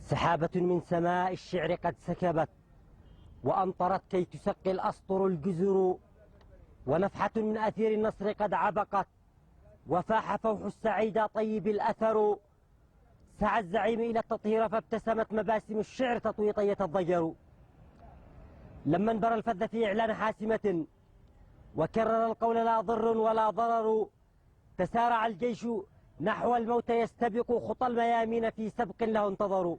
سحابة من سماء الشعر قد سكبت وأمطرت كي تسقي الأسطر الجزر، ونفحة من أثير النصر قد عبقت وفاح فوح السعيد طيب الأثر. سعى الزعيم إلى التطهير فابتسمت مباسم الشعر تطوي طية الضجر. لما انبرى الفذ في إعلان حاسمة وكرر القول لا ضر ولا ضرر، تسارع الجيش نحو الموت يستبق خطى الميامين في سبق له انتظروا.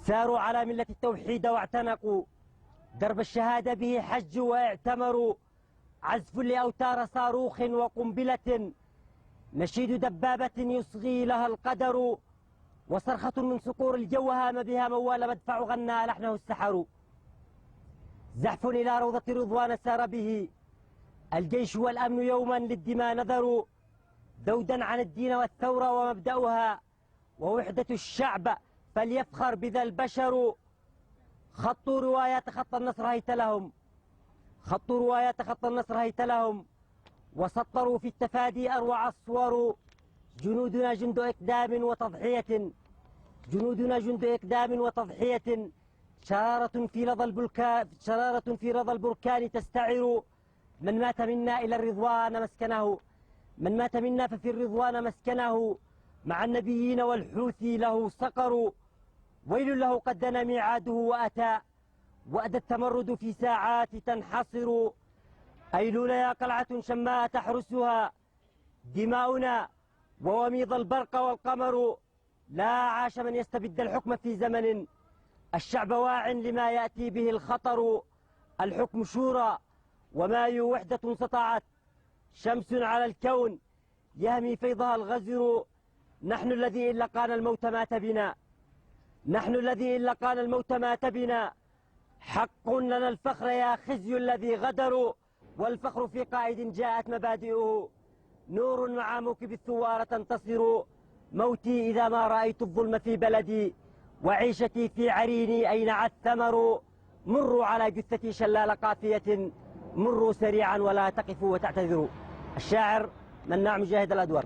ساروا على ملة التوحيد واعتنقوا درب الشهادة به حجوا واعتمروا. عزف لأوتار صاروخ وقنبلة، نشيد دبابة يصغي لها القدر، وصرخة من صقور الجو هام بها موال مدفع غنى لحنه السحر. زحف إلى روضة رضوان سار به الجيش والأمن يوما للدماء نذروا، ذودا عن الدين والثورة ومبدأها ووحدة الشعب فليفخر بذا البشر. خطوا روايات خط النصر هيت لهم، خطوا روايات خط النصر هيت لهم، وسطروا في التفادي أروع الصور. جنودنا جند إقدام وتضحية، جنودنا جند إقدام وتضحية، شرارة في رضى البركان تستعر. من مات منا إلى الرضوان مسكنه، من مات منا ففي الرضوان مسكنه، مع النبيين والحوثي له سقر. ويل له قد دنا ميعاده وأتى وأدى التمرد في ساعات تنحصر. أيلول يا قلعة شماء تحرسها دماؤنا ووميض البرق والقمر. لا عاش من يستبد الحكم في زمن الشعب واع لما يأتي به الخطر. الحكم شورى وما وحدة سطعت، شمس على الكون يهمي فيضها الغزر. نحن الذي إن لقانا الموت مات بنا، نحن الذي إن لقانا الموت مات بنا. حق لنا الفخر يا خزي الذي غدروا، والفخر في قائد جاءت مبادئه. نور مع موكب الثوار تنتصر، موتي إذا ما رأيت الظلم في بلدي، وعيشتي في عريني أينع الثمر. مروا على جثتي شلال قافية، مروا سريعا ولا تقفوا وتعتذروا. الشاعر مناع مجاهد الأدور.